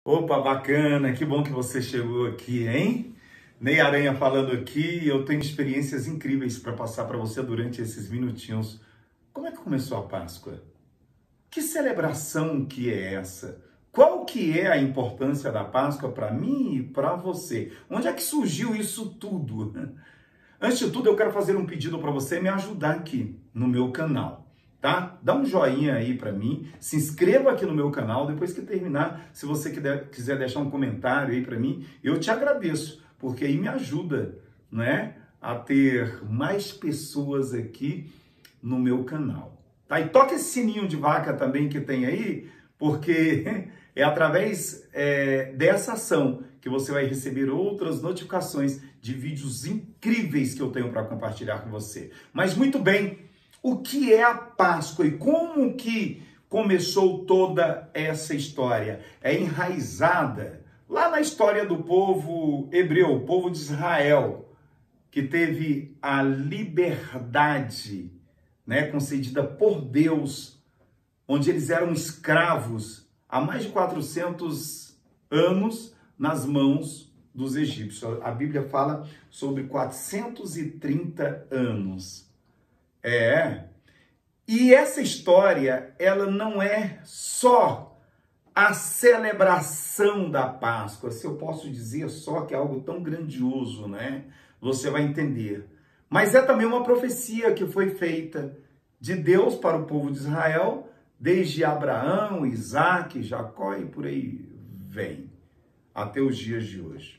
Opa, bacana, que bom que você chegou aqui, hein? Ney Aranha falando aqui, eu tenho experiências incríveis para passar para você durante esses minutinhos. Como é que começou a Páscoa? Que celebração que é essa? Qual que é a importância da Páscoa para mim e para você? Onde é que surgiu isso tudo? Antes de tudo, eu quero fazer um pedido para você me ajudar aqui no meu canal. Tá? Dá um joinha aí para mim, se inscreva aqui no meu canal, depois que terminar, se você quiser deixar um comentário aí para mim, eu te agradeço, porque aí me ajuda, né, a ter mais pessoas aqui no meu canal. Tá? E toca esse sininho de vaca também que tem aí, porque é através dessa ação que você vai receber outras notificações de vídeos incríveis que eu tenho para compartilhar com você. Mas muito bem, o que é a Páscoa e como que começou toda essa história? É enraizada lá na história do povo hebreu, o povo de Israel, que teve a liberdade, né, concedida por Deus, onde eles eram escravos há mais de 400 anos nas mãos dos egípcios. A Bíblia fala sobre 430 anos. E essa história, ela não é só a celebração da Páscoa, se eu posso dizer só que é algo tão grandioso, né? Você vai entender. Mas é também uma profecia que foi feita de Deus para o povo de Israel, desde Abraão, Isaac, Jacó e por aí vem, até os dias de hoje.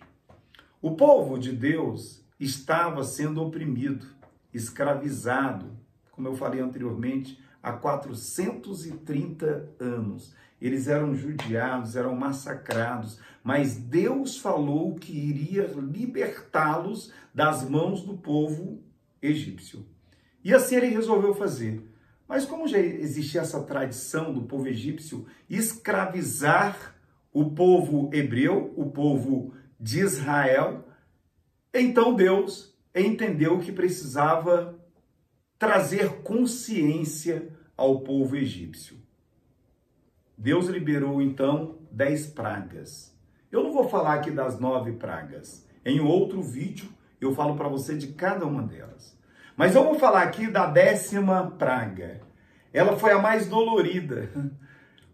O povo de Deus estava sendo oprimido, escravizado, como eu falei anteriormente, há 430 anos. Eles eram judiados, eram massacrados, mas Deus falou que iria libertá-los das mãos do povo egípcio. E assim ele resolveu fazer. Mas como já existia essa tradição do povo egípcio escravizar o povo hebreu, o povo de Israel, então Deus entendeu que precisava trazer consciência ao povo egípcio. Deus liberou, então, 10 pragas. Eu não vou falar aqui das 9 pragas. Em outro vídeo, eu falo para você de cada uma delas. Mas eu vou falar aqui da 10ª praga. Ela foi a mais dolorida,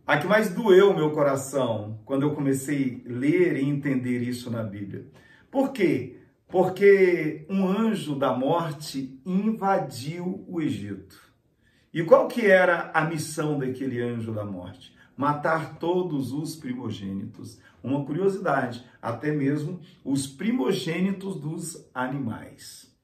a que mais doeu o meu coração quando eu comecei a ler e entender isso na Bíblia. Por quê? Porque um anjo da morte invadiu o Egito. E qual que era a missão daquele anjo da morte? Matar todos os primogênitos. Uma curiosidade, até mesmo os primogênitos dos animais.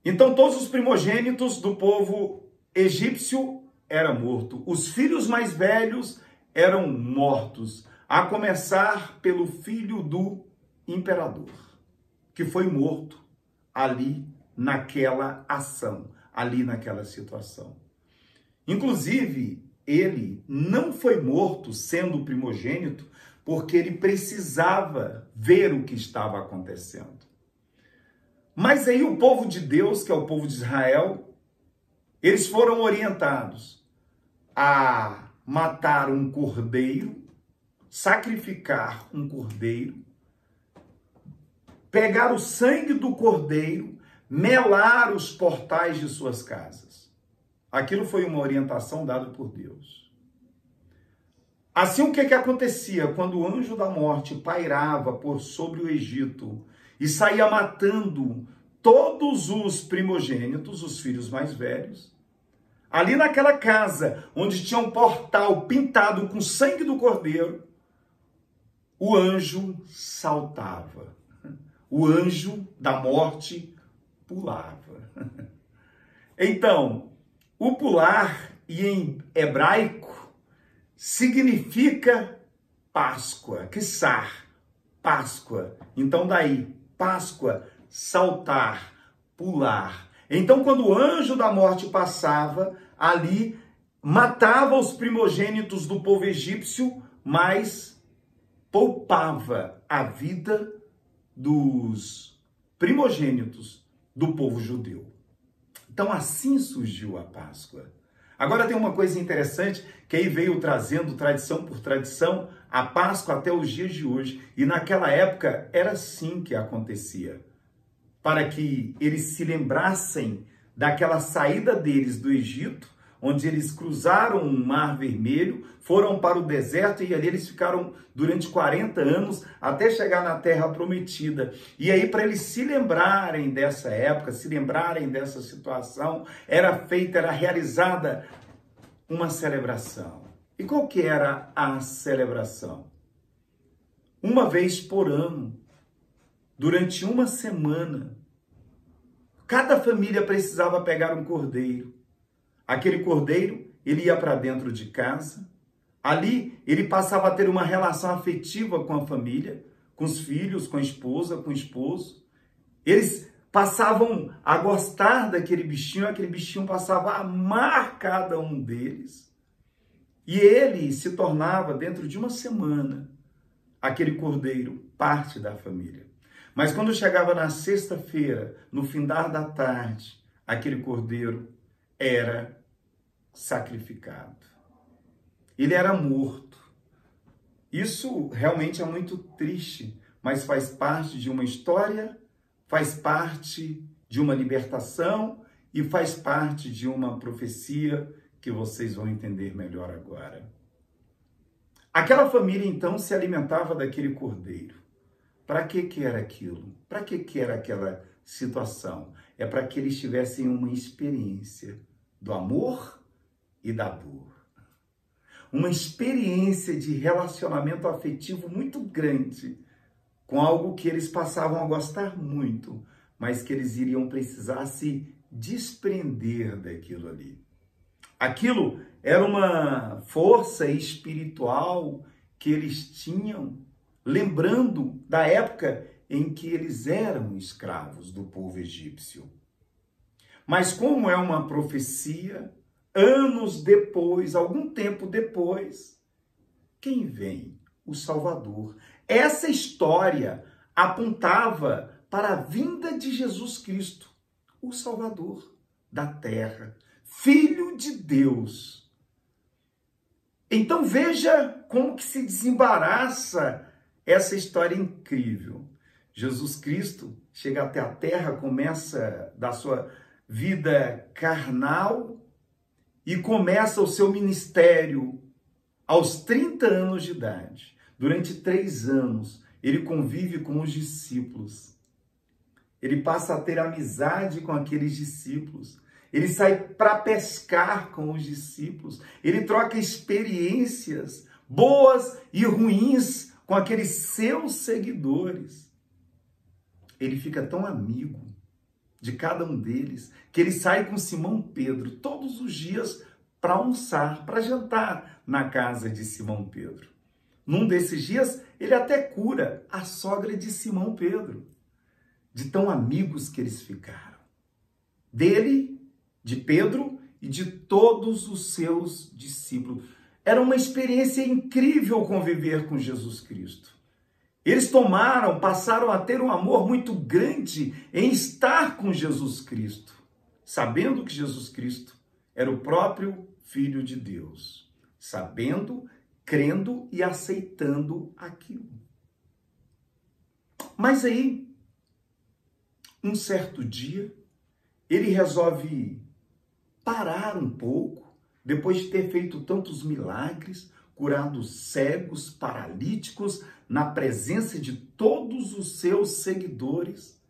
Então todos os primogênitos do povo egípcio eram mortos. Os filhos mais velhos eram mortos, a começar pelo filho do imperador, que foi morto ali naquela ação, ali naquela situação. Inclusive, ele não foi morto sendo primogênito, porque ele precisava ver o que estava acontecendo. Mas aí o povo de Deus, que é o povo de Israel, eles foram orientados a matar um cordeiro, sacrificar um cordeiro, pegar o sangue do cordeiro, melar os portais de suas casas. Aquilo foi uma orientação dada por Deus. Assim, o que acontecia? Quando o anjo da morte pairava por sobre o Egito e saía matando todos os primogênitos, os filhos mais velhos, ali naquela casa, onde tinha um portal pintado com sangue do cordeiro, o anjo saltava. O anjo da morte pulava. Então, o pular, e em hebraico, significa Páscoa, Kissar, Páscoa. Então daí, Páscoa, saltar, pular. Então quando o anjo da morte passava, ali matava os primogênitos do povo egípcio, mas poupava a vida dos primogênitos do povo judeu. Então assim surgiu a Páscoa. Agora tem uma coisa interessante que aí veio trazendo tradição por tradição a Páscoa até os dias de hoje. E naquela época era assim que acontecia. Para que eles se lembrassem daquela saída deles do Egito, onde eles cruzaram o Mar Vermelho, foram para o deserto e ali eles ficaram durante 40 anos até chegar na Terra Prometida. E aí, para eles se lembrarem dessa época, se lembrarem dessa situação, era realizada uma celebração. E qual que era a celebração? Uma vez por ano, durante uma semana, cada família precisava pegar um cordeiro. Aquele cordeiro, ele ia para dentro de casa. Ali, ele passava a ter uma relação afetiva com a família, com os filhos, com a esposa, com o esposo. Eles passavam a gostar daquele bichinho, aquele bichinho passava a amar cada um deles. E ele se tornava, dentro de uma semana, aquele cordeiro, parte da família. Mas quando chegava na sexta-feira, no findar da tarde, aquele cordeiro era sacrificado. Ele era morto. Isso realmente é muito triste, mas faz parte de uma história, faz parte de uma libertação e faz parte de uma profecia que vocês vão entender melhor agora. Aquela família, então, se alimentava daquele cordeiro. Para que era aquilo? Para que era aquela situação? É para que eles tivessem uma experiência do amor e da dor. Uma experiência de relacionamento afetivo muito grande com algo que eles passavam a gostar muito, mas que eles iriam precisar se desprender daquilo ali. Aquilo era uma força espiritual que eles tinham, lembrando da época em que eles eram escravos do povo egípcio. Mas como é uma profecia, anos depois, algum tempo depois, quem vem? O Salvador. Essa história apontava para a vinda de Jesus Cristo, o Salvador da terra, Filho de Deus. Então veja como que se desembaraça essa história incrível. Jesus Cristo chega até a terra, começa da sua vida carnal e começa o seu ministério aos 30 anos de idade. Durante 3 anos, ele convive com os discípulos. Ele passa a ter amizade com aqueles discípulos. Ele sai para pescar com os discípulos. Ele troca experiências boas e ruins com aqueles seus seguidores. Ele fica tão amigo de cada um deles que ele sai com Simão Pedro todos os dias para almoçar, para jantar na casa de Simão Pedro. Num desses dias, ele até cura a sogra de Simão Pedro, de tão amigos que eles ficaram. Dele, de Pedro e de todos os seus discípulos. Era uma experiência incrível conviver com Jesus Cristo. Eles passaram a ter um amor muito grande em estar com Jesus Cristo, sabendo que Jesus Cristo era o próprio Filho de Deus, sabendo, crendo e aceitando aquilo. Mas aí, um certo dia, ele resolve parar um pouco, depois de ter feito tantos milagres, curado cegos, paralíticos, na presença de todos os seus seguidores.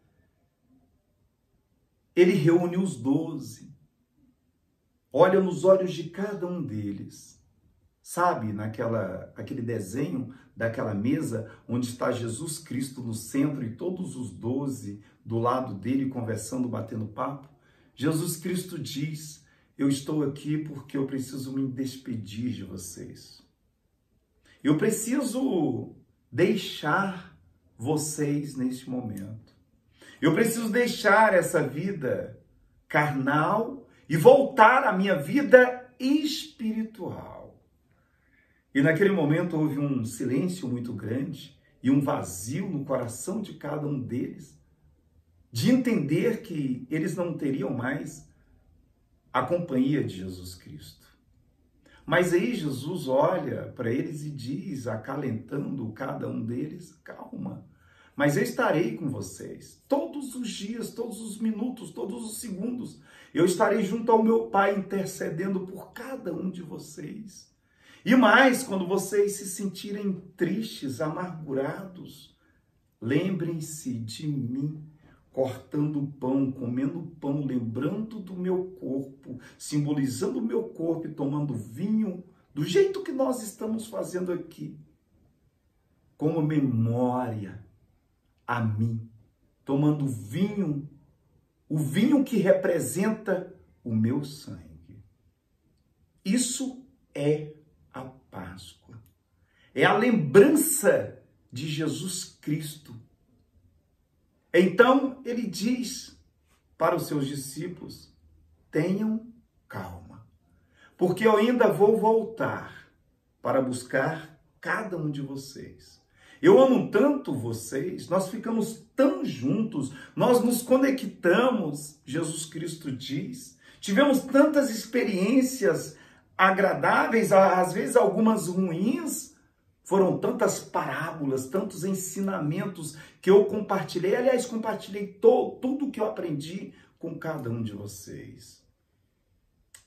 Ele reúne os 12, olha nos olhos de cada um deles. Sabe, aquele desenho daquela mesa onde está Jesus Cristo no centro e todos os 12 do lado dele conversando, batendo papo? Jesus Cristo diz: eu estou aqui porque eu preciso me despedir de vocês. Eu preciso deixar vocês neste momento. Eu preciso deixar essa vida carnal e voltar à minha vida espiritual. E naquele momento houve um silêncio muito grande e um vazio no coração de cada um deles, de entender que eles não teriam mais a companhia de Jesus Cristo. Mas aí Jesus olha para eles e diz, acalentando cada um deles, calma, mas eu estarei com vocês todos os dias, todos os minutos, todos os segundos. Eu estarei junto ao meu Pai intercedendo por cada um de vocês. E mais, quando vocês se sentirem tristes, amargurados, lembrem-se de mim, cortando o pão, comendo o pão, lembrando do meu corpo, simbolizando o meu corpo e tomando vinho, do jeito que nós estamos fazendo aqui, como memória a mim, tomando vinho, o vinho que representa o meu sangue. Isso é a Páscoa. É a lembrança de Jesus Cristo. Então, ele diz para os seus discípulos, tenham calma, porque eu ainda vou voltar para buscar cada um de vocês. Eu amo tanto vocês, nós ficamos tão juntos, nós nos conectamos, Jesus Cristo diz. Tivemos tantas experiências agradáveis, às vezes algumas ruins, foram tantas parábolas, tantos ensinamentos que eu compartilhei. Aliás, compartilhei tudo que eu aprendi com cada um de vocês.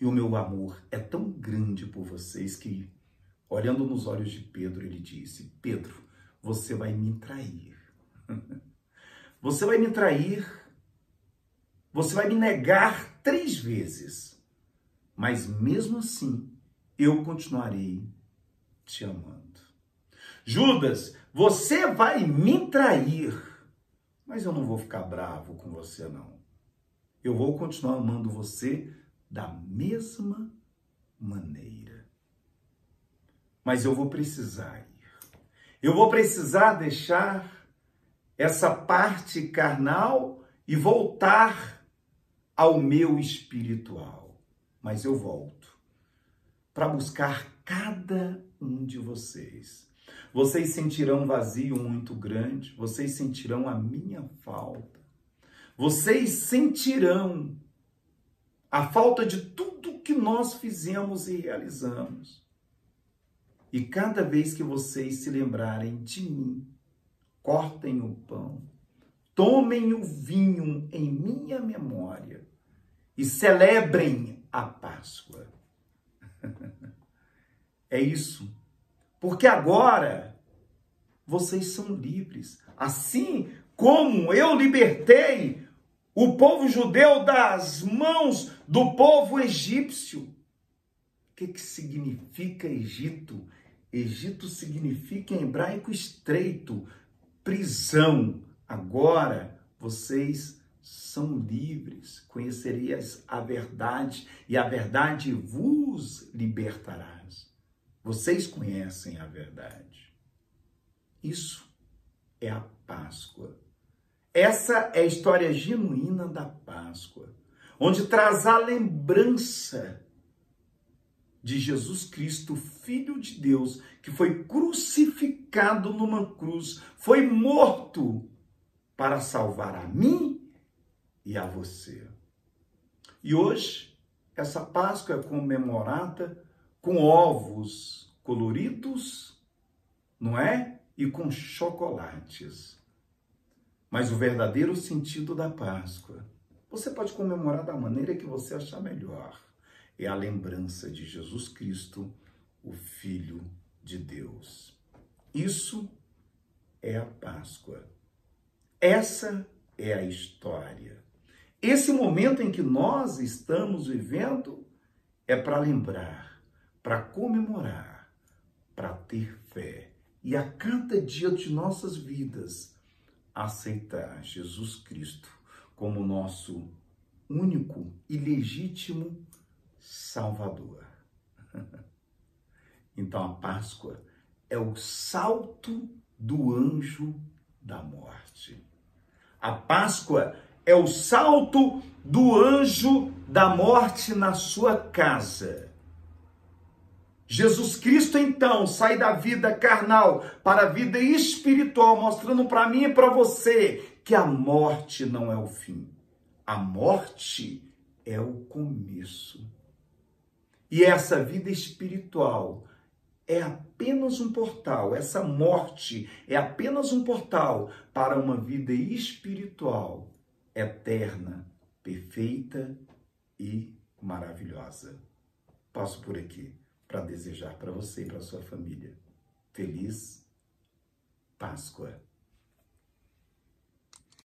E o meu amor é tão grande por vocês que, olhando nos olhos de Pedro, ele disse, Pedro, você vai me trair. Você vai me trair. Você vai me negar 3 vezes. Mas mesmo assim, eu continuarei te amando. Judas, você vai me trair. Mas eu não vou ficar bravo com você, não. Eu vou continuar amando você da mesma maneira. Mas eu vou precisar ir. Eu vou precisar deixar essa parte carnal e voltar ao meu espiritual. Mas eu volto para buscar cada um de vocês. Vocês sentirão um vazio muito grande, vocês sentirão a minha falta. Vocês sentirão a falta de tudo que nós fizemos e realizamos. E cada vez que vocês se lembrarem de mim, cortem o pão, tomem o vinho em minha memória e celebrem a Páscoa. É isso. Porque agora vocês são livres. Assim como eu libertei o povo judeu das mãos do povo egípcio. O que significa Egito? Egito significa em hebraico estreito, prisão. Agora vocês são livres, conhecereis a verdade e a verdade vos libertará. Vocês conhecem a verdade. Isso é a Páscoa. Essa é a história genuína da Páscoa, onde traz a lembrança de Jesus Cristo, Filho de Deus, que foi crucificado numa cruz, foi morto para salvar a mim e a você. E hoje, essa Páscoa é comemorada com ovos coloridos, não é? E com chocolates. Mas o verdadeiro sentido da Páscoa, você pode comemorar da maneira que você achar melhor. É a lembrança de Jesus Cristo, o Filho de Deus. Isso é a Páscoa. Essa é a história. Esse momento em que nós estamos vivendo é para lembrar, para comemorar, para ter fé. E a cada dia de nossas vidas, aceitar Jesus Cristo como nosso único e legítimo Salvador. Então a Páscoa é o salto do anjo da morte. A Páscoa é o salto do anjo da morte na sua casa. Jesus Cristo, então, sai da vida carnal para a vida espiritual, mostrando para mim e para você que a morte não é o fim. A morte é o começo. E essa vida espiritual é apenas um portal, essa morte é apenas um portal para uma vida espiritual eterna, perfeita e maravilhosa. Passo por aqui para desejar para você e para sua família feliz Páscoa.